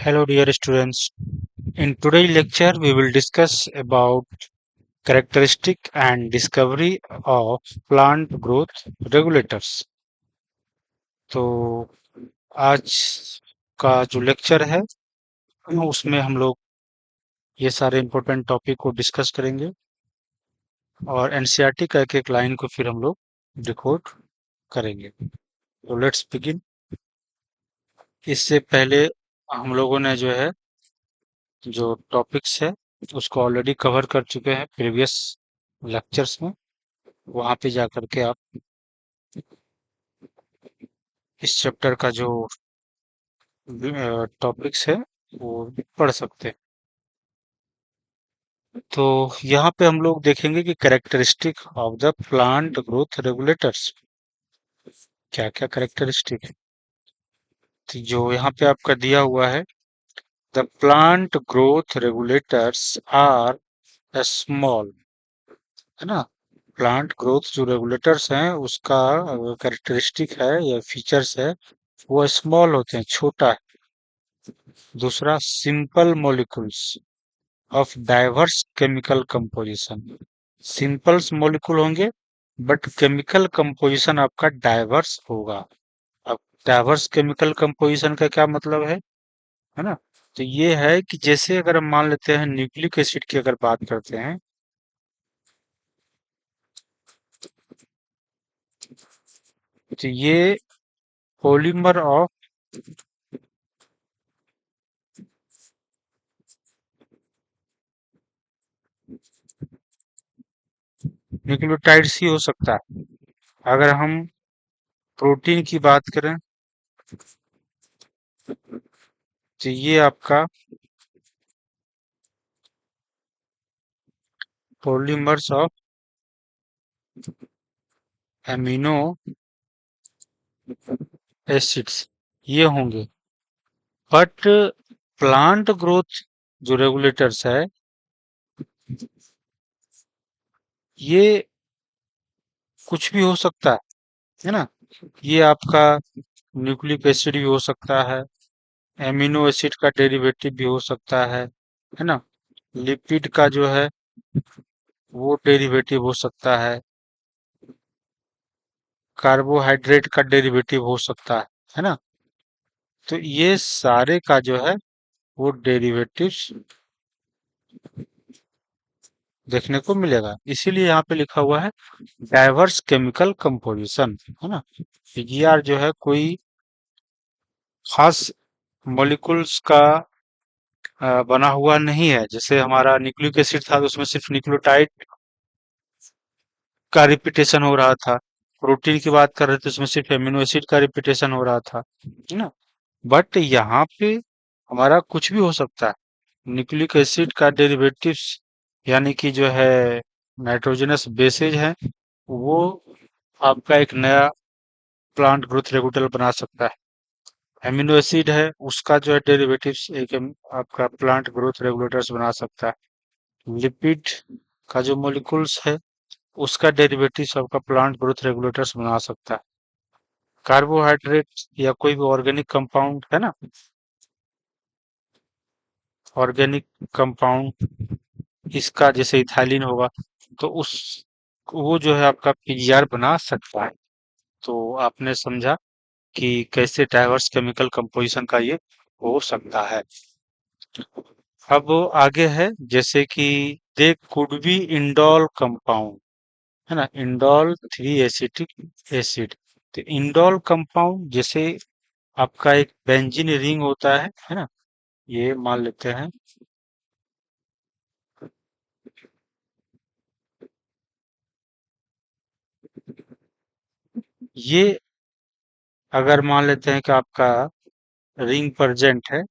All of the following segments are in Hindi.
Hello dear students. In today's lecture we will discuss about characteristic and discovery of plant growth regulators. तो आज का जो लेक्चर है उसमें हम लोग ये सारे इम्पोर्टेंट टॉपिक को डिस्कस करेंगे और एनसीईआरटी का एक एक लाइन को फिर हम लोग डिकोड करेंगे। तो लेट्स बिगिन। इससे पहले हम लोगों ने जो है जो टॉपिक्स है उसको ऑलरेडी कवर कर चुके हैं प्रीवियस लेक्चर्स में। वहां पे जाकर के आप इस चैप्टर का जो टॉपिक्स है वो पढ़ सकते हैं। तो यहाँ पे हम लोग देखेंगे कि characteristic of the plant growth regulators, क्या क्या कैरेक्टरिस्टिक है। तो जो यहाँ पे आपका दिया हुआ है, the plant growth regulators are small, है ना। प्लांट ग्रोथ जो रेगुलेटर्स हैं उसका कैरेक्टरिस्टिक है या फीचर्स है वो स्मॉल होते हैं, छोटा है। दूसरा, simple molecules of diverse chemical composition. Simple molecule होंगे बट केमिकल कंपोजिशन आपका डाइवर्स होगा। अब डाइवर्स केमिकल कंपोजिशन का क्या मतलब है ना। तो ये है कि जैसे अगर हम मान लेते हैं न्यूक्लिक एसिड की अगर बात करते हैं, तो ये पॉलीमर ऑफ न्यूक्लियोटाइड्स ही हो सकता है। अगर हम प्रोटीन की बात करें तो ये आपका पॉलीमर्स ऑफ एमिनो एसिड्स ये होंगे। बट प्लांट ग्रोथ जो रेगुलेटर्स है ये कुछ भी हो सकता है ना। ये आपका न्यूक्लिक एसिड भी हो सकता है, एमिनो एसिड का डेरिवेटिव भी हो सकता है ना। लिपिड का जो है वो डेरिवेटिव हो सकता कार्बोहाइड्रेट का डेरिवेटिव हो सकता है ना। तो ये सारे का जो है वो डेरिवेटिव्स देखने को मिलेगा। इसीलिए यहाँ पे लिखा हुआ है डाइवर्स केमिकल कंपोजिशन, है ना। ये यार जो है कोई खास मॉलिक्यूल्स का बना हुआ नहीं है। जैसे हमारा न्यूक्लिक एसिड था तो उसमें सिर्फ न्यूक्लियोटाइड का रिपीटेशन हो रहा था। प्रोटीन की बात कर रहे थे उसमें सिर्फ एमिनो एसिड का रिपीटेशन हो रहा था, है ना। बट यहाँ पे हमारा कुछ भी हो सकता है। न्यूक्लिक एसिड का डेरिवेटिव्स यानी कि जो है नाइट्रोजनस बेसेज है वो आपका एक नया प्लांट ग्रोथ रेगुलेटर बना सकता है। एमिनो एसिड है उसका जो है डेरिवेटिव्स आपका प्लांट ग्रोथ रेगुलेटर्स बना सकता है। लिपिड का जो मॉलिक्यूल्स है उसका डेरिवेटिव्स आपका प्लांट ग्रोथ रेगुलेटर्स बना सकता है। कार्बोहाइड्रेट या कोई भी ऑर्गेनिक कंपाउंड है ना, ऑर्गेनिक कंपाउंड इसका जैसे इथाइलिन होगा तो उस वो जो है आपका पीजीआर बना सकता है। तो आपने समझा कि कैसे डाइवर्स केमिकल कंपोजिशन का ये हो सकता है। अब आगे है जैसे कि they could be indole compound, है ना, इंडोल थ्री एसिटिक एसिड। तो इंडोल कंपाउंड जैसे आपका एक बेंजीन रिंग होता है ना, ये मान लेते हैं। ये अगर मान लेते हैं कि आपका रिंग प्रेजेंट है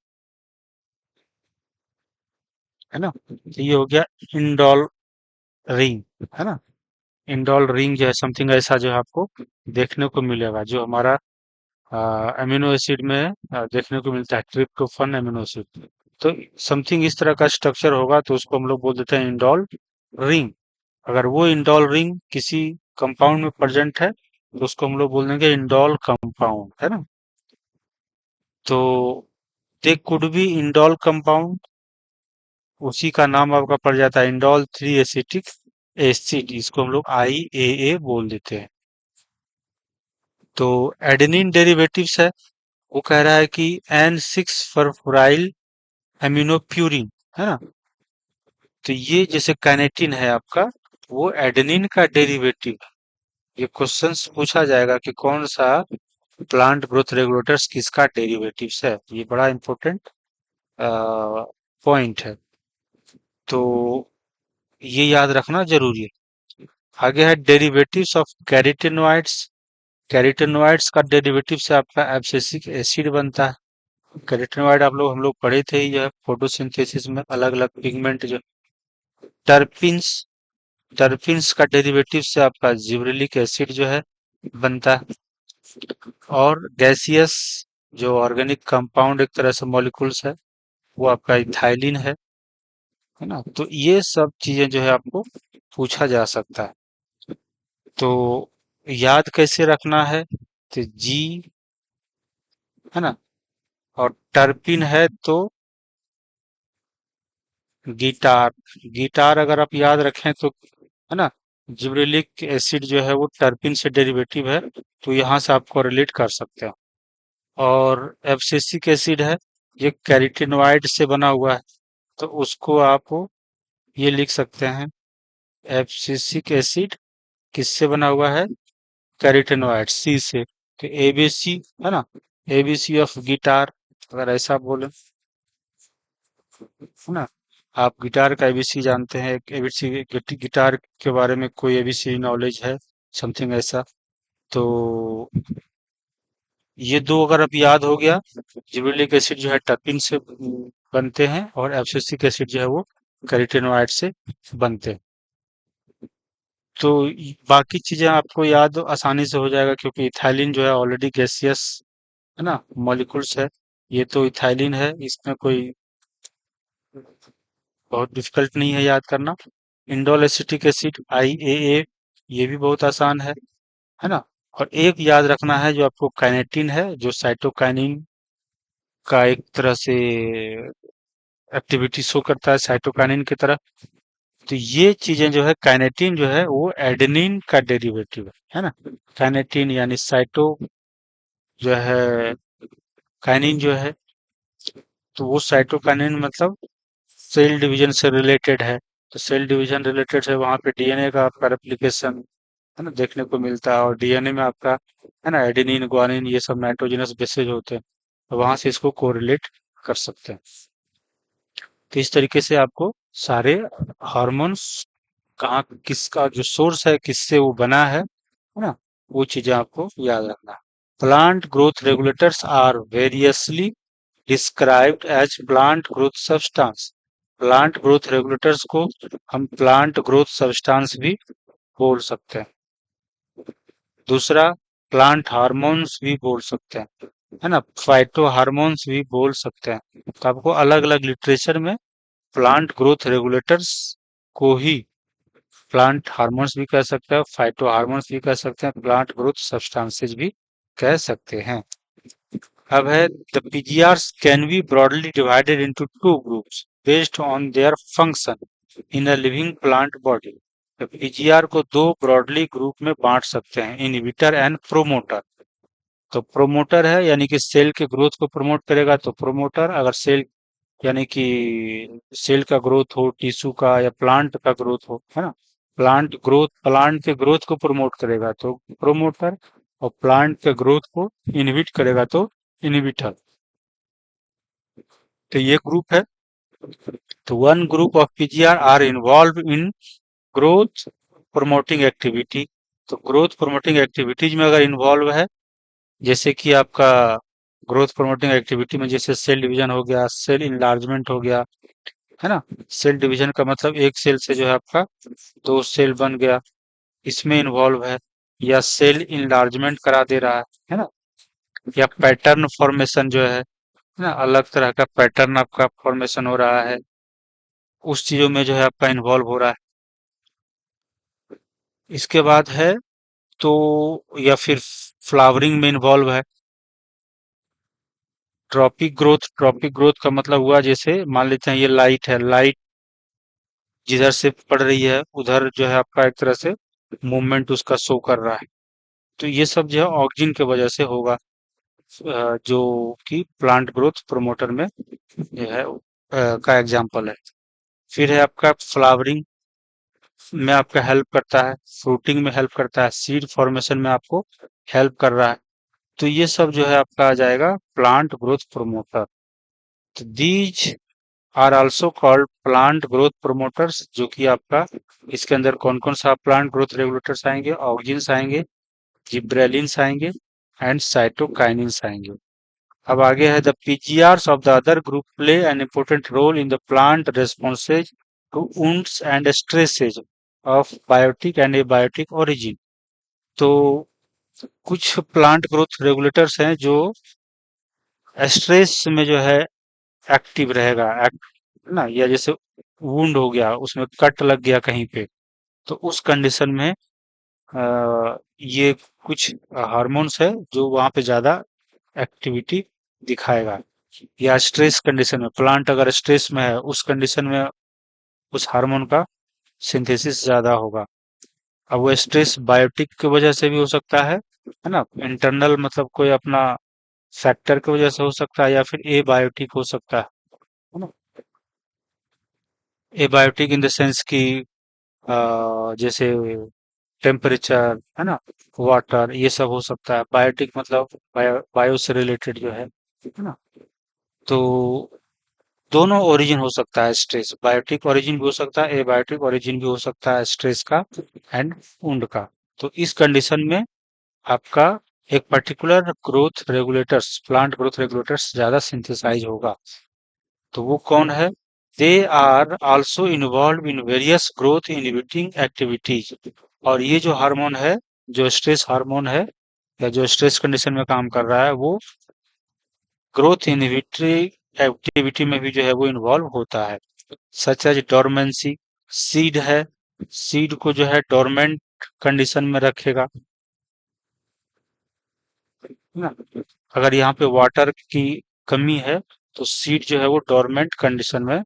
ना, तो ये हो गया इंडोल रिंग, है ना। इंडोल रिंग जो है समथिंग ऐसा जो है आपको देखने को मिलेगा जो हमारा अमीनो एसिड में देखने को मिलता है, ट्रिप्टोफन अमीनो एसिड। तो समथिंग इस तरह का स्ट्रक्चर होगा तो उसको हम लोग बोल देते हैं इंडोल रिंग। अगर वो इंडोल रिंग किसी कंपाउंड में प्रेजेंट है तो उसको हम लोग बोल देंगे इंडोल कंपाउंड, है ना। तो they could be indole compound, उसी का नाम आपका पड़ जाता है इंडोल 3 एसिटिक एसिड, इसको हम लोग IAA बोल देते हैं। तो एडेनिन डेरिवेटिव्स है, वो कह रहा है कि N6 फॉस्फोराइल एमिनोप्यूरिन, है ना। तो ये जैसे कैनेटिन है आपका, वो एडेनिन का डेरिवेटिव। ये क्वेश्चंस पूछा जाएगा कि कौन सा प्लांट ग्रोथ रेगुलेटर्स किसका डेरिवेटिव्स है, ये बड़ा इंपॉर्टेंट पॉइंट है। तो ये याद रखना जरूरी है। आगे है डेरिवेटिव्स ऑफ कैरोटीनॉइड्स। कैरोटीनॉइड्स का डेरिवेटिव से आपका एब्सिसिक एसिड बनता है। कैरोटीनॉइड हम लोग पढ़े थे, यह फोटोसिंथेसिस में अलग अलग पिगमेंट जो टर्पिन्स, टर्पिन्स का डेरिवेटिव से आपका जिबरेलिक एसिड जो है बनता है। और गैसियस जो ऑर्गेनिक कंपाउंड एक तरह से मॉलिक्यूल्स है, वो आपका इथाइलिन है ना। तो ये सब चीजें जो है आपको पूछा जा सकता है। तो याद कैसे रखना है, तो जी, है ना, और टर्पिन है तो गिटार। गिटार अगर आप याद रखें तो, है ना, जिब्रेलिक एसिड जो है वो टर्पिन से डेरिवेटिव है, तो यहाँ से आपको रिलेट कर सकते हैं। और एब्सिसिक एसिड है, ये कैरोटीनॉइड से बना हुआ है, तो उसको आप ये लिख सकते हैं, एब्सिसिक एसिड किससे बना हुआ है, कैरोटीनॉइड सी से। तो एबीसी, है ना, एबीसी ऑफ गिटार, अगर ऐसा बोले, है ना। आप गिटार का एबीसी जानते हैं, एबीसी गिटार के बारे में कोई एबीसी नॉलेज है, समथिंग ऐसा। तो ये दो अगर आप याद हो गया, जिबरेलिक एसिड जो है टर्पिन से बनते हैं, और एब्सिसिक एसिड जो है वो कैरोटीनॉइड से बनते हैं। तो बाकी चीजें आपको याद आसानी से हो जाएगा, क्योंकि इथाइलिन जो है ऑलरेडी गैसियस, है ना, मॉलिक्यूल्स है। ये तो इथाइलिन है, इसमें कोई बहुत डिफिकल्ट नहीं है याद करना। इंडोल एसिटिक एसिड IAA, ये भी बहुत आसान है ना। और एक याद रखना है जो आपको काइनेटिन है, जो साइटोकाइनिन का एक तरह से एक्टिविटी शो करता है साइटोकाइनिन की तरह। तो ये चीजें जो है, काइनेटिन जो है वो एडेनिन का डेरिवेटिव है ना। काइनेटिन यानी साइटो जो है, काइनिन जो है, तो वो साइटोकाइनिन मतलब सेल डिवीजन से रिलेटेड है। तो सेल डिवीजन रिलेटेड है, वहां पे डीएनए का आपका रेप्लिकेशन, है ना, देखने को मिलता है। और डीएनए में आपका, है ना, एडेनिन ग्वानिन ये सब नाइट्रोजनस बेसेज होते हैं, तो वहां से इसको कोरिलेट कर सकते हैं। तो इस तरीके से आपको सारे हार्मोन्स कहाँ किसका जो सोर्स है, किससे वो बना है ना, वो चीजें आपको याद रखना है। Plant growth regulators are variously described as plant growth substance. Plant growth regulators को हम प्लांट ग्रोथ सब्सटेंस भी बोल सकते हैं। दूसरा, प्लांट हार्मोन्स भी बोल सकते हैं, है ना, फाइटो हार्मोन्स भी बोल सकते हैं। तो आपको अलग अलग लिटरेचर में प्लांट ग्रोथ रेगुलेटर्स को ही प्लांट हार्मोन्स भी कह सकते हैं, फाइटो हार्मोन्स भी कह सकते हैं, प्लांट ग्रोथ सब्सटेंसेस भी कह सकते हैं। अब है, the PGRs can be broadly divided into two groups based on their function in a living plant body. तो पीजीआर को दो ब्रॉडली ग्रुप में बांट सकते हैं, इनहिबिटर एंड प्रोमोटर। तो प्रोमोटर है यानी कि सेल के ग्रोथ को प्रमोट करेगा, तो प्रोमोटर। अगर सेल यानी कि सेल का ग्रोथ हो, टिश्यू का या प्लांट का ग्रोथ हो, है ना, प्लांट ग्रोथ, प्लांट के ग्रोथ को प्रमोट करेगा तो प्रोमोटर, और प्लांट के ग्रोथ को इनहिबिट करेगा तो इनहिबिटर। तो ये ग्रुप है। तो one group of PGR are involve in growth promoting activity. तो ग्रोथ प्रमोटिंग एक्टिविटीज में अगर इन्वॉल्व है, जैसे कि आपका ग्रोथ प्रमोटिंग एक्टिविटी में जैसे सेल डिवीजन हो गया, सेल इनलार्जमेंट हो गया, है ना। सेल डिवीजन का मतलब एक सेल से जो है आपका दो सेल बन गया, इसमें इन्वॉल्व है। या सेल इनलार्जमेंट करा दे रहा है ना। या पैटर्न फॉर्मेशन जो है ना, अलग तरह का पैटर्न आपका फॉर्मेशन हो रहा है, उस चीजों में जो है आपका इन्वॉल्व हो रहा है। इसके बाद है, तो या फिर फ्लावरिंग में इन्वॉल्व है, ट्रॉपिक ग्रोथ का मतलब हुआ, जैसे मान लेते हैं ये लाइट है, लाइट जिधर से पड़ रही है उधर जो है आपका एक तरह से मूवमेंट उसका शो कर रहा है। तो ये सब जो है ऑक्सिजन के वजह से होगा, जो कि प्लांट ग्रोथ प्रोमोटर में जो है का एग्जाम्पल है। फिर है आपका फ्लावरिंग में आपका हेल्प करता है, फ्रूटिंग में हेल्प करता है, सीड फॉर्मेशन में आपको हेल्प कर रहा है। तो ये सब जो है आपका आ जाएगा प्लांट ग्रोथ प्रोमोटर। तो these are also called plant growth promoters, जो कि आपका इसके अंदर कौन कौन सा प्लांट ग्रोथ रेगुलेटर्स आएंगे, ऑक्सिन्स आएंगे, जिब्रेलिन्स आएंगे एंड साइटोकाइनिन्स आएंगे। अब आगे है the PGRs of the other group play an important role in the plant responses to wounds and stresses of biotic and abiotic origin. तो कुछ प्लांट ग्रोथ रेगुलेटर्स हैं जो स्ट्रेस में जो है एक्टिव रहेगा, है ना, या जैसे वुंड हो गया, उसमें कट लग गया कहीं पे, तो उस कंडीशन में ये कुछ हार्मोन्स है जो वहां पे ज्यादा एक्टिविटी दिखाएगा। या स्ट्रेस कंडीशन में, प्लांट अगर स्ट्रेस में है उस कंडीशन में उस हार्मोन का सिंथेसिस ज्यादा होगा। अब वो स्ट्रेस बायोटिक की वजह से भी हो सकता है ना, इंटरनल मतलब कोई अपना फैक्टर की वजह से हो सकता है, या फिर ए बायोटिक हो सकता है ना। ए बायोटिक इन द सेंस कि जैसे टेम्परेचर, है ना, वाटर, ये सब हो सकता है। बायोटिक मतलब बायो से रिलेटेड जो है ना। तो दोनों ओरिजिन हो सकता है, स्ट्रेस बायोटिक ओरिजिन भी हो सकता है, एबायोटिक ओरिजिन भी हो सकता है स्ट्रेस का एंड वुंड का। तो इस कंडीशन में आपका एक particular growth regulators, plant growth regulators ज्यादा सिंथेसाइज होगा। तो वो कौन है? They are also involve in various growth inhibiting activities. और ये जो हार्मोन है, जो स्ट्रेस हार्मोन है या जो स्ट्रेस कंडीशन में काम कर रहा है, वो ग्रोथ इनहिबिटरी एक्टिविटी में भी जो है वो इन्वॉल्व होता है। सच एज डोरमेंसी, सीड है, सीड को जो है डोरमेंट कंडीशन में रखेगा, है ना। अगर यहाँ पे वाटर की कमी है तो सीड जो है वो डोरमेंट कंडीशन में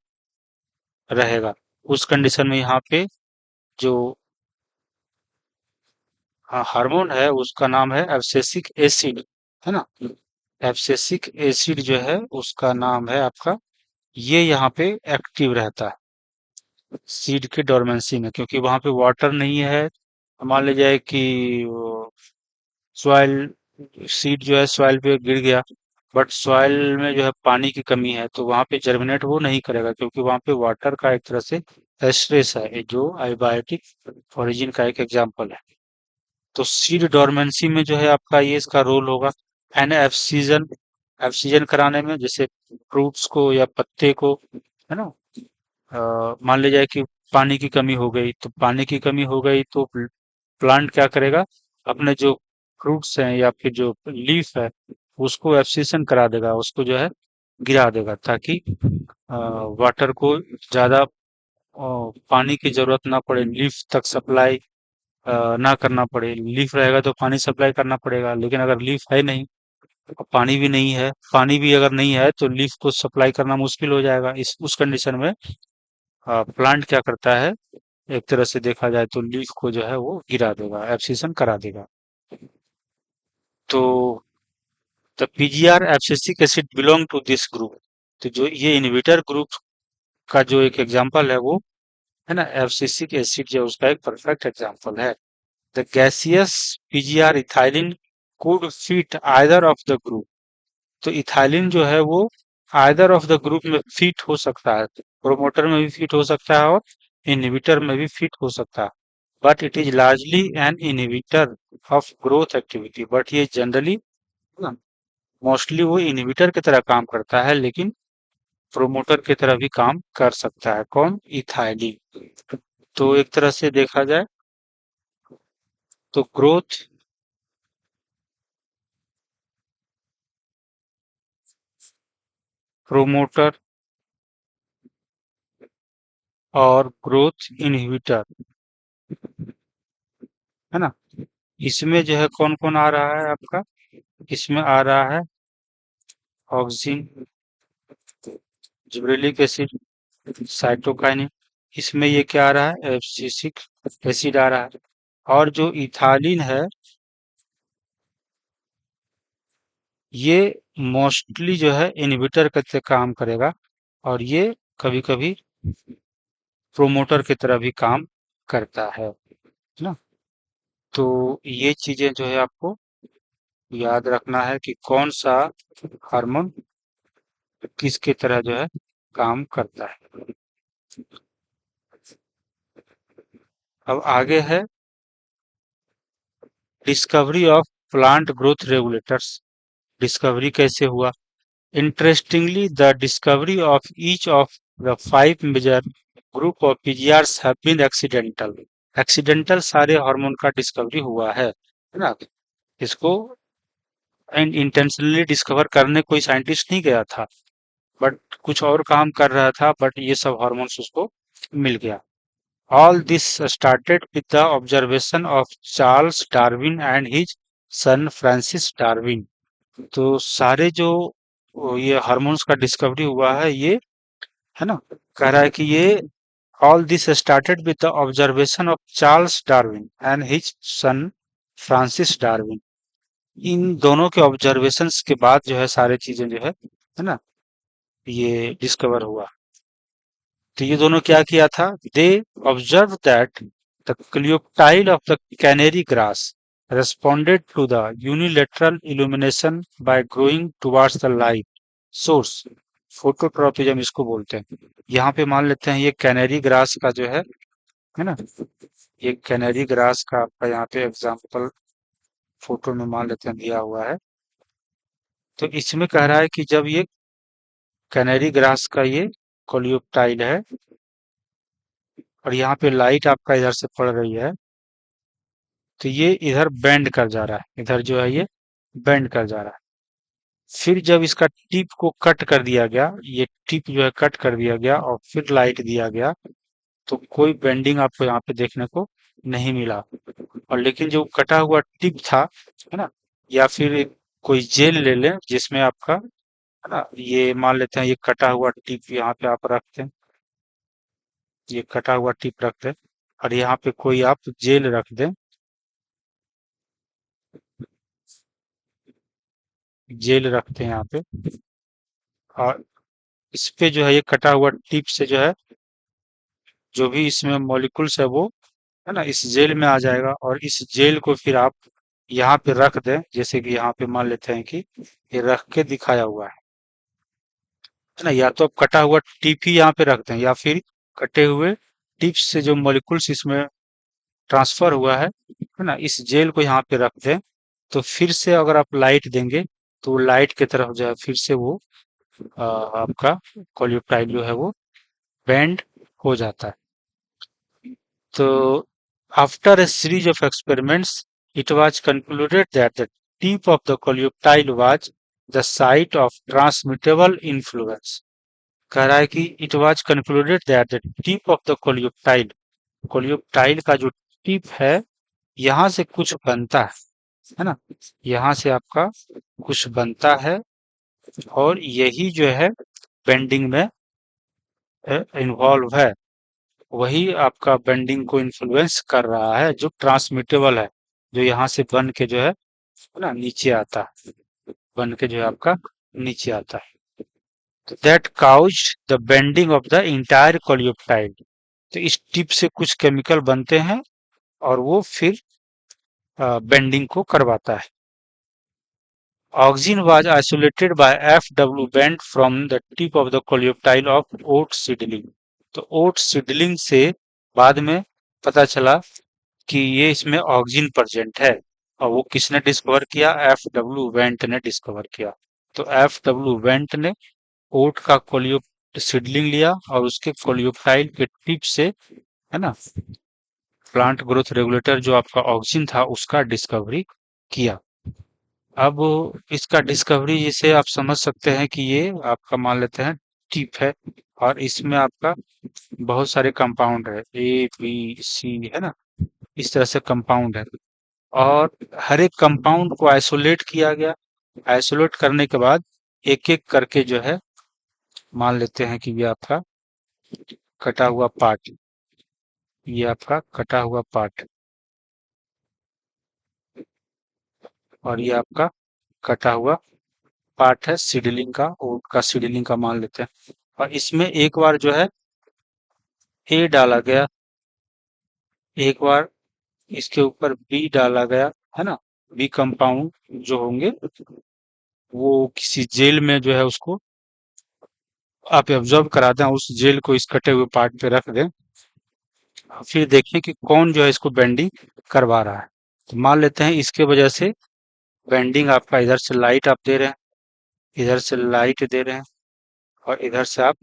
रहेगा। उस कंडीशन में यहाँ पे जो हार्मोन है उसका नाम है एब्सिसिक एसिड, है ना। एब्सिसिक एसिड जो है उसका नाम है आपका, ये यहाँ पे एक्टिव रहता है सीड के डोरमेंसी में, क्योंकि वहां पे वाटर नहीं है। मान लीजिए जाए कि सॉइल, सीड जो है सॉइल पे गिर गया, बट सॉइल में जो है पानी की कमी है, तो वहां पे जर्मिनेट वो नहीं करेगा, क्योंकि वहां पे वाटर का एक तरह से स्ट्रेस है, ये जो एबायोटिक ओरिजिन का एक एग्जांपल है। तो सीड डोरमेंसी में जो है आपका ये इसका रोल होगा। एंड ऑक्सीजन, ऑक्सीजन कराने में, जैसे फ्रूट्स को या पत्ते को, है ना, मान लीजिए कि पानी की कमी हो गई, तो पानी की कमी हो गई तो प्लांट क्या करेगा, अपने जो फ्रूट्स हैं या फिर जो लीफ है उसको एब्सिशन करा देगा, उसको जो है गिरा देगा, ताकि वाटर को ज्यादा पानी की जरूरत ना पड़े, लीफ तक सप्लाई ना करना पड़े। लीफ रहेगा तो पानी सप्लाई करना पड़ेगा, लेकिन अगर लीफ है नहीं और पानी भी नहीं है, पानी भी अगर नहीं है तो लीफ को सप्लाई करना मुश्किल हो जाएगा। इस उस कंडीशन में प्लांट क्या करता है, एक तरह से देखा जाए तो लीफ को जो है वो गिरा देगा, एब्सिशन करा देगा। तो the PGR abscisic acid belong to this group. तो जो ये इनहिबिटर ग्रुप का जो एक एग्जांपल है वो, है ना, एब्सिसिक एसिड जो है, उसका एक परफेक्ट एग्जांपल है। The gaseous PGR ethylene could fit either of the group. तो इथाइलिन जो है वो आइदर ऑफ द ग्रुप में फिट हो सकता है, प्रोमोटर में भी फिट हो सकता है और इनहिबिटर में भी फिट हो सकता है। But it is largely an inhibitor of growth activity. But ये जनरली मोस्टली वो इनहिबिटर की तरह काम करता है, लेकिन प्रोमोटर की तरह भी काम कर सकता है। कौन? इथाइलिन। तो एक तरह से देखा जाए तो ग्रोथ प्रोमोटर और ग्रोथ इनहिबिटर, है ना, इसमें जो है कौन कौन आ रहा है आपका, इसमें आ रहा है ऑक्सिन, जिबरेलिक एसिड, साइटोकाइनिन, इसमें ये क्या आ रहा है, एब्सिसिक एसिड आ रहा है। और जो इथालिन है, ये मोस्टली जो है इनहिबिटर के काम करेगा, और ये कभी कभी प्रोमोटर की तरह भी काम करता है ना। तो ये चीजें जो है आपको याद रखना है कि कौन सा हार्मोन किसकी तरह जो है काम करता है। अब आगे है discovery of plant growth regulators. Discovery कैसे हुआ? Interestingly, the discovery of each of the five major group of PGRs have been accidental. Accidental सारे हार्मोन का डिस्कवरी हुआ है ना। इसको इंटेंशनली डिस्कवर करने कोई साइंटिस्ट नहीं गया था, बट कुछ और काम कर रहा था, बट ये सब हार्मोन्स उसको मिल गया। All this started with the observation of Charles Darwin and his son Francis Darwin. तो सारे जो ये हार्मोन्स का डिस्कवरी हुआ है, ये है ना, कह रहा है कि ये all this started with the observation of Charles Darwin and his son Francis Darwin. इन दोनों के ऑब्जर्वेशंस के बाद जो है सारे चीजें जो है ना, ये डिस्कवर हुआ। तो ये दोनों क्या किया था? They observe that the coleoptile of the canary grass responded to the unilateral illumination by growing towards the light source। Phototropism इसको बोलते हैं। यहाँ पे मान लेते हैं ये कैनेरी ग्रास का जो है ना, ये कैनेरी ग्रास का आपका यहाँ पे एग्जांपल फोटो में मान लेते हैं दिया हुआ है। तो इसमें कह रहा है कि जब ये कैनेरी ग्रास का ये कोलियोप्टाइल है, और यहाँ पे लाइट आपका इधर से पड़ रही है, तो ये इधर बेंड कर जा रहा है, इधर जो है ये बेंड कर जा रहा है। फिर जब इसका टिप को कट कर दिया गया, ये टिप जो है कट कर दिया गया और फिर लाइट दिया गया, तो कोई बेंडिंग आपको यहाँ पे देखने को नहीं मिला। और लेकिन जो कटा हुआ टिप था, है ना, या फिर कोई जेल ले लें जिसमें आपका, है ना, ये मान लेते हैं ये कटा हुआ टिप यहाँ पे आप रखते हैं, ये कटा हुआ टिप रखते हैं, और यहाँ पे कोई आप जेल रख दें, जेल रखते हैं यहाँ पे, और इस पे जो है ये कटा हुआ टिप से जो है जो भी इसमें मॉलिक्यूल्स है वो, है ना, इस जेल में आ जाएगा, और इस जेल को फिर आप यहाँ पे रख दें, जैसे कि यहाँ पे मान लेते हैं कि ये रख के दिखाया हुआ है ना। या तो आप कटा हुआ टिप ही यहाँ पे रख दें, या फिर कटे हुए टिप से जो मॉलिक्यूल्स इसमें ट्रांसफर हुआ है ना, इस जेल को यहाँ पे रख दें। तो फिर से अगर आप लाइट देंगे, तो लाइट की तरफ जो है फिर से वो आपका कॉलियोप्टाइल जो है वो बेंड हो जाता है। So, after a series of experiments, it was concluded that the tip of the coleoptile was the site of transmittable influence। कह रहा है कि it was concluded that the tip of the coleoptile, coleoptile का जो टिप है, यहाँ से कुछ बनता है ना, यहाँ से आपका कुछ बनता है, और यही जो है बेंडिंग में इन्वॉल्व है। वही आपका बेंडिंग को इन्फ्लुएंस कर रहा है, जो ट्रांसमिटेबल है, जो यहाँ से बन के जो है ना नीचे आता है, बन के जो है आपका नीचे आता है। That cause the bending of the entire coleoptile. तो इस टिप से कुछ केमिकल बनते हैं, और वो फिर बेंडिंग को करवाता है। Auxin was isolated by F.W. Bent from the tip of the coleoptile of oat seedling। तो ओट सीडलिंग से बाद में पता चला कि ये इसमें ऑक्सिन प्रेजेंट है, और वो किसने डिस्कवर किया? F.W. वेंट ने डिस्कवर किया। तो F.W. वेंट ने ओट का कोलियो सीडलिंग लिया, और उसके कोलियोप्टाइल के टिप से, है ना, प्लांट ग्रोथ रेगुलेटर जो आपका ऑक्सिन था उसका डिस्कवरी किया। अब इसका डिस्कवरी जिसे आप समझ सकते हैं कि ये आपका मान लेते हैं टिप है, और इसमें आपका बहुत सारे कंपाउंड है, A B C, है ना, इस तरह से कंपाउंड है, और हर एक कंपाउंड को आइसोलेट किया गया। आइसोलेट करने के बाद एक एक करके जो है मान लेते हैं कि ये आपका कटा हुआ पार्ट, ये आपका कटा हुआ पार्ट, और ये आपका कटा हुआ पार्ट है सीडलिंग का, ओट का, सीडलिंग का मान लेते हैं। और इसमें एक बार जो है ए डाला गया, एक बार इसके ऊपर बी डाला गया, है ना। बी कंपाउंड जो होंगे वो किसी जेल में जो है उसको आप ऑब्जर्व करा दें, उस जेल को इस कटे हुए पार्ट पे रख दें। फिर देखें कि कौन जो है इसको बेंडिंग करवा रहा है। तो मान लेते हैं इसके वजह से बेंडिंग आपका, इधर से लाइट आप दे रहे हैं, इधर से लाइट दे रहे हैं, और इधर से आप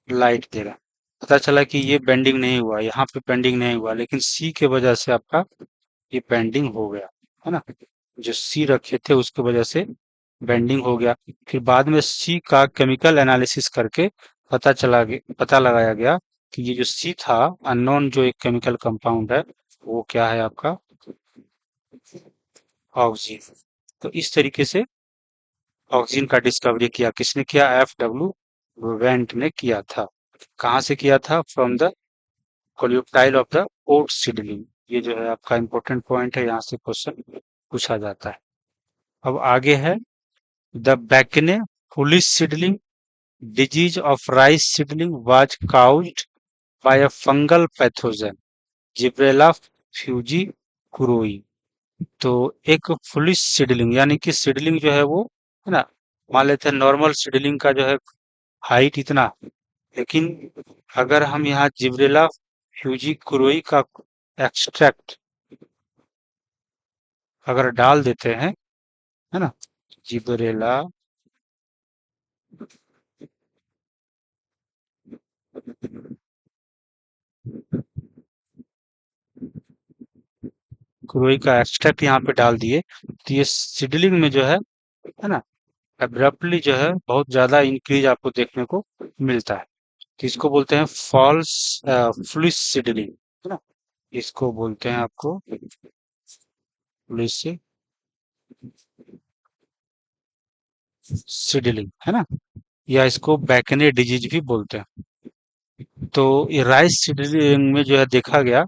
लाइट दे रहे हैं। पता चला कि ये बेंडिंग नहीं हुआ, यहाँ पे बेंडिंग नहीं हुआ, लेकिन सी के वजह से आपका ये बेंडिंग हो गया, है ना। जो सी रखे थे उसके वजह से बेंडिंग हो गया। फिर बाद में सी का केमिकल एनालिसिस करके पता लगाया गया कि ये जो सी था, अननोन जो एक केमिकल कंपाउंड है, वो क्या है आपका ऑक्सीजन। तो इस तरीके से ऑक्सीजन का डिस्कवरी किया, किसने किया? F.W. वेंट ने किया था। कहाँ से किया था? From the coleoptile of the oat seedling. ये जो है आपका इंपॉर्टेंट पॉइंट है, यहाँ से क्वेश्चन पूछा जाता है। अब आगे है the bakanae foolish seedling disease of rice seedling was caused by a fungal pathogen Gibberella fujikuroi. तो एक फुलिश सीडलिंग यानी कि सीडलिंग जो है वो, है ना, मान लेते हैं नॉर्मल सीडलिंग का जो है हाइट इतना, लेकिन अगर हम यहाँ जिब्रेला फ्यूजी कुरोई का एक्सट्रैक्ट अगर डाल देते हैं, है ना, जिब्रेला कुरोई का एक्सट्रैक्ट यहाँ पे डाल दिए, तो ये सीडलिंग में जो है ना, अब्रप्टली जो है बहुत ज्यादा इंक्रीज आपको देखने को मिलता है। तो इसको बोलते हैं फॉल्स फ्लिस सीडलिंग, है ना। इसको बोलते हैं आपको फ्लिस सीडलिंग, है ना, या इसको बैकने डिजीज भी बोलते हैं। तो ये राइस सीडलिंग में जो है देखा गया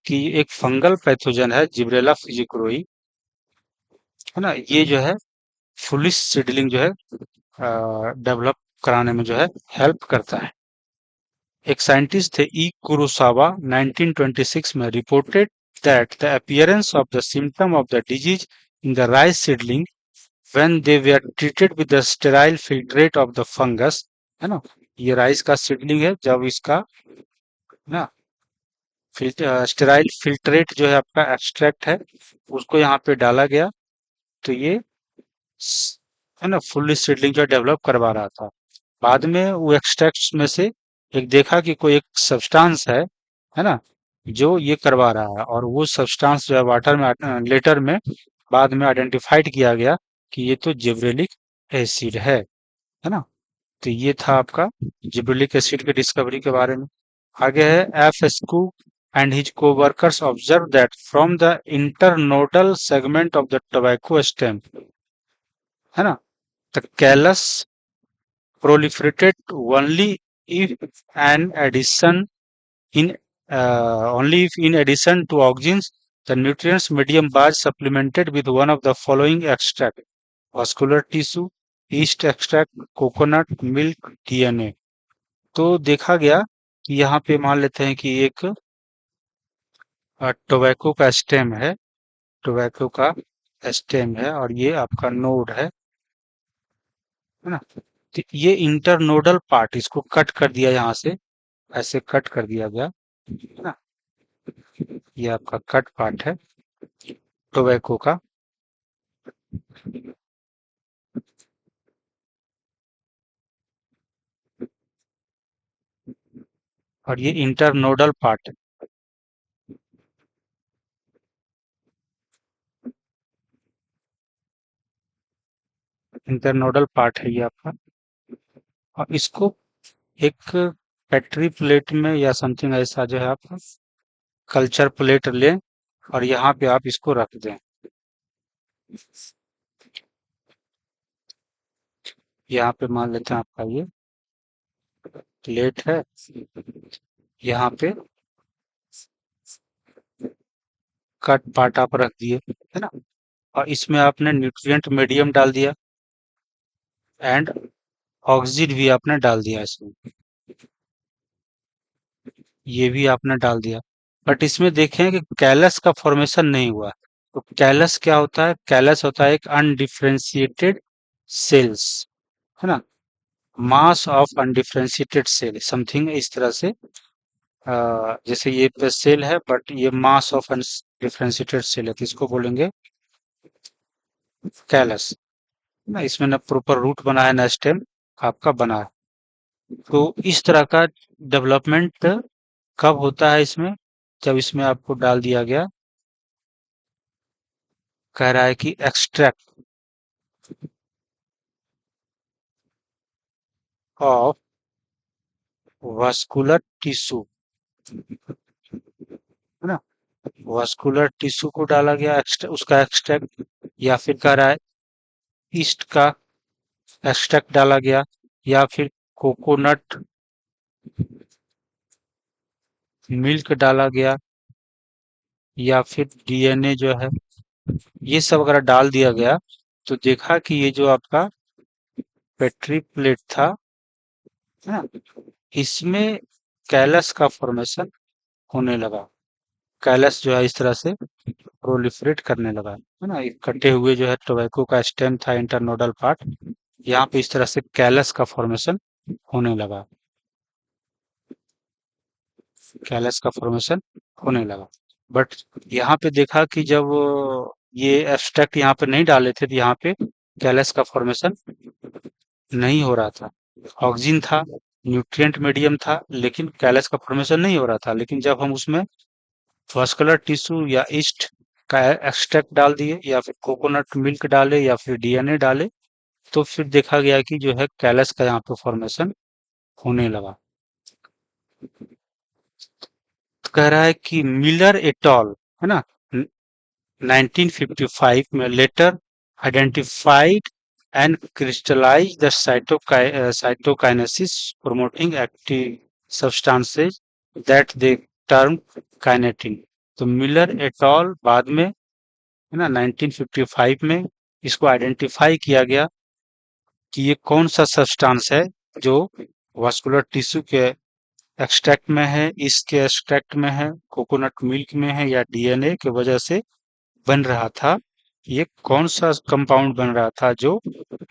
कि एक फंगल पैथोजन है जिब्रेला फिजिक्रोई, है ना, ये जो है फुलिस सीडलिंग जो है डेवलप कराने में जो है हेल्प करता है। एक साइंटिस्ट थे ई कुरोसावा 1926 में reported that the appearance of the symptom of the disease in the rice seedling when they were treated with the sterile filtrate of the fungus, है ना। ये राइस का सीडलिंग है, जब इसका ना स्टेराइल फिल्ट्रेट जो है आपका एक्सट्रैक्ट है, उसको यहाँ पे डाला गया, तो ये है ना फुल्ली सीडलिंग जो डेवलप करवा रहा था। बाद में वो एक्सट्रैक्ट्स में से एक देखा कि कोई एक सब्सटेंस है ना, जो ये करवा रहा है, और वो सब्सटेंस जो है वाटर में लेटर में बाद में आइडेंटिफाइड किया गया कि ये तो जिब्रेलिक एसिड है ना। तो ये था आपका जिब्रेलिक एसिड के डिस्कवरी के बारे में। आगे है F Skoog and his coworkers observe that from the internodal segment of the tobacco stem, है ना, the callus proliferated only if an addition in only if in addition to oxygens the nutrients medium was supplemented with one of the following extract: vascular tissue, yeast extract, coconut milk, DNA। तो देखा गया कि यहाँ पे मान लेते हैं कि एक टोबैको का स्टेम है, टोबैको का स्टेम है, और ये आपका नोड है ना। तो ये इंटरनोडल पार्ट इसको कट कर दिया, यहाँ से ऐसे कट कर दिया गया, है ना। ये आपका कट पार्ट है टोबैको का। और ये इंटरनोडल पार्ट है, इंटरनोडल पार्ट है ये आपका। और इसको एक पेट्री प्लेट में या समथिंग ऐसा जो है आपका कल्चर प्लेट लें, और यहाँ पे आप इसको रख दें। यहाँ पे मान लेते हैं आपका ये प्लेट है, यहाँ पे कट पार्ट आप रख दिए, है ना। और इसमें आपने न्यूट्रिएंट मीडियम डाल दिया एंड ऑक्सीजन भी आपने डाल दिया इसमें, ये भी आपने डाल दिया। बट इसमें देखें कि कैलस का फॉर्मेशन नहीं हुआ। तो कैलस क्या होता है? कैलस होता है एक अनडिफरेंशिएटेड सेल्स, है ना। Mass of undifferentiated sell something इस तरह से। जैसे ये पे सेल है बट ये मास ऑफ अनडिफरेंशिएटेड सेल है, तो इसको बोलेंगे कैलस, ना। इसमें ना प्रॉपर रूट बना है ना स्टेम आपका बना है। तो इस तरह का डेवलपमेंट कब होता है इसमें? जब इसमें आपको डाल दिया गया, कह रहा है कि एक्सट्रैक्ट ऑफ वास्कुलर टिश्यू, है ना। वास्कुलर टिश्यू को डाला गया, उसका एक्सट्रैक्ट, या फिर कह रहा है ईस्ट का एक्सट्रैक्ट डाला गया, या फिर कोकोनट मिल्क डाला गया, या फिर डीएनए जो है, ये सब अगर डाल दिया गया तो देखा कि ये जो आपका पेट्री प्लेट था, है ना, इसमें कैलस का फॉर्मेशन होने लगा। कैलस जो है इस तरह से प्रोलिफरेट करने लगा, है ना। ये कटे हुए जो है टोबैको का स्टेम था, इंटरनोडल पार्ट, यहाँ पे इस तरह से कैलस का फॉर्मेशन होने लगा। कैलस का फॉर्मेशन होने लगा। बट यहाँ पे देखा कि जब ये एब्स्ट्रैक्ट यहाँ पे नहीं डाले थे तो यहाँ पे कैलस का फॉर्मेशन नहीं हो रहा था। ऑक्सीजन था, न्यूट्रिएंट मीडियम था, लेकिन कैलस का फॉर्मेशन नहीं हो रहा था। लेकिन जब हम उसमें वास्कुलर टिश्यू या ईस्ट का एक्सट्रैक्ट डाल दिए, या फिर कोकोनट मिल्क डाले, या फिर डीएनए डाले, तो फिर देखा गया कि जो है कैलस का यहाँ पे फॉर्मेशन होने लगा। तो कह रहा है कि मिलर एट al, है ना, 1955 में later identified and crystallize the cytokinesis promoting active substances that they term kinetin. तो मिलर एट al बाद में, है ना, 1955 में इसको आइडेंटिफाई किया गया कि ये कौन सा सब्सटेंस है जो वास्कुलर टिश्यू के एक्सट्रैक्ट में है, इसके एक्सट्रैक्ट में है, कोकोनट मिल्क में है, या डीएनए की वजह से बन रहा था। ये कौन सा कंपाउंड बन रहा था जो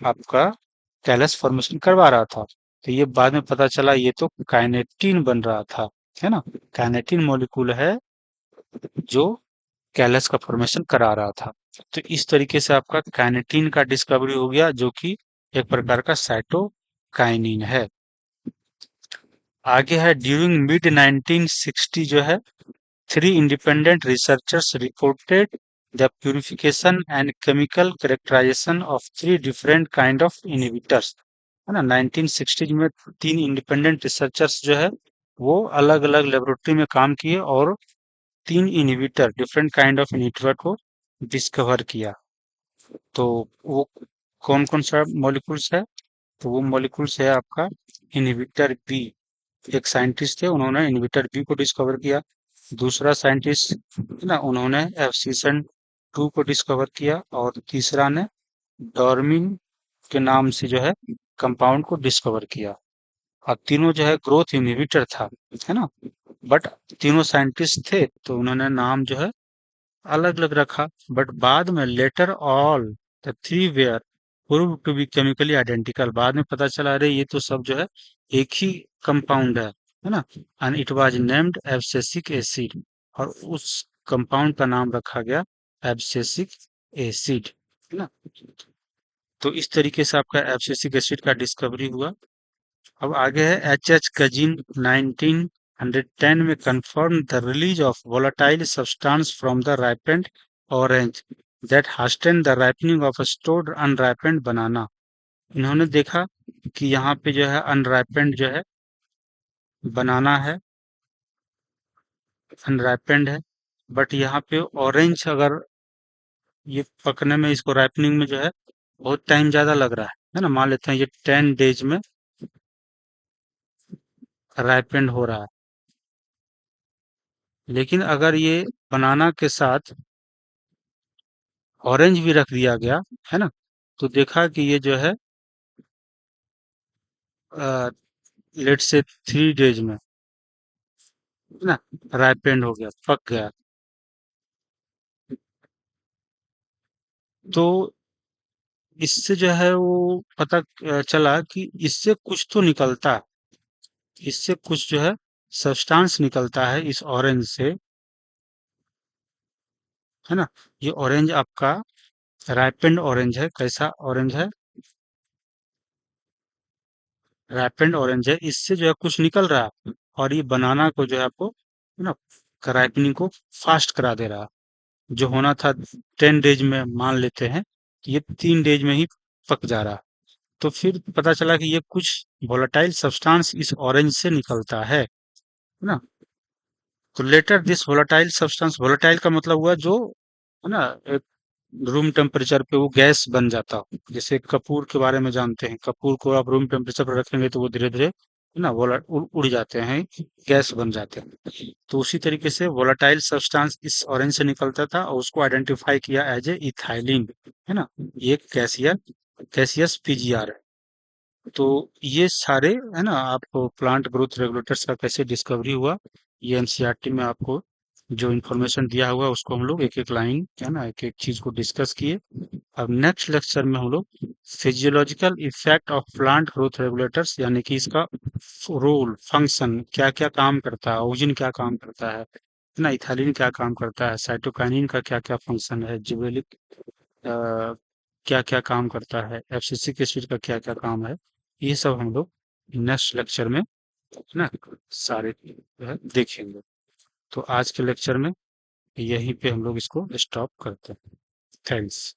आपका कैलस फॉर्मेशन करवा रहा था? तो ये बाद में पता चला ये तो काइनेटिन बन रहा था, है ना। काइनेटिन मॉलिक्यूल है जो कैलस का फॉर्मेशन करा रहा था। तो इस तरीके से आपका काइनेटिन का डिस्कवरी हो गया, जो कि एक प्रकार का साइटोकाइनिन है। आगे है ड्यूरिंग मिड 1960 जो है, three independent researchers reported the purification and chemical characterization of three different kind of inhibitors, है ना। 1960 में तीन इंडिपेंडेंट रिसर्चर्स जो है वो अलग अलग लेबोरेटरी में काम किए और तीन inhibitor, different kind of inhibitor को डिस्कवर किया। तो वो कौन कौन सा मॉलिक्यूल्स है? तो वो मॉलिक्यूल्स है आपका इनहिबिटर बी। एक साइंटिस्ट थे, उन्होंने इनहिबिटर बी को डिस्कवर किया। दूसरा साइंटिस्ट, है ना, उन्होंने एब्सिशन 2 को डिस्कवर किया, और तीसरा ने डॉर्मिन के नाम से जो है कंपाउंड को डिस्कवर किया। और तीनों जो है ग्रोथ इनहिबिटर था, है ना। बट तीनों साइंटिस्ट थे तो उन्होंने नाम जो है अलग अलग रखा। बट बाद में later all the three were prove to be chemically identical. बाद में पता चला अरे ये तो सब जो है एक ही कंपाउंड है ना। And it was named abscisic acid, और उस कंपाउंड का नाम रखा गया एब्सिसिक एसिड, है ना। तो इस तरीके से आपका एब्सिसिक एसिड का डिस्कवरी हुआ। अब आगे है एच एच कजिन 1910 में confirmed the release of volatile substance from the ripened orange that hastened the ripening of a stored unripened banana। इन्होंने देखा कि यहाँ पे जो है अनराइपेंड जो है बनाना है, अनराइपेंड है, बट यहाँ पे ऑरेंज अगर ये पकने में, इसको राइपनिंग में जो है बहुत टाइम ज्यादा लग रहा है, है ना, मान लेते हैं ये 10 डेज में राइपेंड हो रहा है। लेकिन अगर ये बनाना के साथ ऑरेंज भी रख दिया गया, है ना, तो देखा कि ये जो है लेट से 3 डेज में, है ना, राइपेंड हो गया, पक गया। तो इससे जो है वो पता चला कि इससे कुछ तो निकलता है, इससे कुछ जो है सब्सटेंस निकलता है इस ऑरेंज से, है ना। ये ऑरेंज आपका राइपेंड ऑरेंज है। कैसा ऑरेंज है? राइपेंड ऑरेंज है। इससे जो है कुछ निकल रहा है और ये बनाना को जो है आपको, है ना, राइपनिंग को फास्ट करा दे रहा है। जो होना था 10 डेज में, मान लेते हैं कि ये 3 डेज में ही पक जा रहा है। तो फिर पता चला कि ये कुछ वोलेटाइल सब्सटेंस इस ऑरेंज से निकलता है ना। तो later this volatile substance, volatile का मतलब हुआ जो, है ना, एक रूम टेम्परेचर पे वो गैस बन जाता हो। जैसे कपूर के बारे में जानते हैं, कपूर को आप रूम टेम्परेचर पर रखेंगे तो वो धीरे धीरे, है ना, उड़ जाते हैं, गैस बन जाते हैं। तो उसी तरीके से वोलेटाइल सब्सटेंस इस ऑरेंज से निकलता था और उसको आइडेंटिफाई किया एज ए इथाइलिन, है ना। ये एक गैसियस पीजीआर है। तो ये सारे, है ना, आपको प्लांट ग्रोथ रेगुलेटर्स का कैसे डिस्कवरी हुआ, ये एनसीईआरटी में आपको जो इन्फॉर्मेशन दिया हुआ है उसको हम लोग एक एक लाइन, है ना, एक एक चीज को डिस्कस किए। अब नेक्स्ट लेक्चर में हम लोग physiological effect of plant growth regulators, यानी कि इसका रोल, फंक्शन, क्या क्या काम करता है, ऑक्सीजन क्या काम करता है ना, इथाइलिन क्या काम करता है, साइटोकाइनिन का क्या क्या फंक्शन है, जिबरेलिक क्या क्या काम करता है, एब्सिसिक एसिड का क्या क्या काम है, ये सब हम लोग नेक्स्ट लेक्चर में, है ना, सारे जो है देखेंगे। तो आज के लेक्चर में यहीं पे हम लोग इसको स्टॉप करते हैं। थैंक्स।